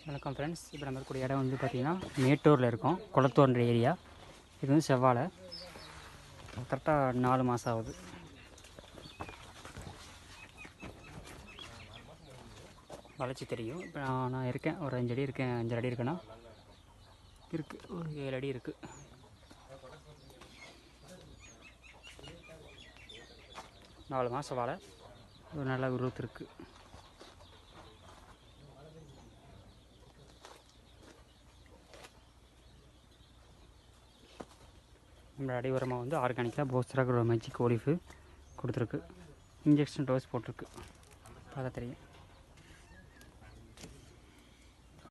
வணக்கம் ஃப்ரெண்ட்ஸ், இப்போ நம்ம இருக்கக்கூடிய இடம் வந்து பார்த்திங்கன்னா மேட்டூரில் இருக்கோம். குளத்தூர்ன்ற ஏரியா. இது வந்து செவ்வாழை. கரெக்டாக 4 மாதம் ஆகுது. வளைச்சி தெரியும். இப்போ நான் இருக்கேன், ஒரு 5 அடி இருக்கேன். 5 அடி இருக்கேன்னா இருக்குது, ஒரு 7 அடி இருக்குது. நாலு மாதம் வாழை, ஒரு நல்ல உருவத்து இருக்குது. நம்மளோட அடி உரமாக வந்து ஆர்கானிக்காக போஸ்டரா க்ரோ மேஜிக் ஓலிஃபு கொடுத்துருக்கு. இன்ஜெக்ஷன் டோஸ் போட்டிருக்கு, பார்த்தா தெரியும்.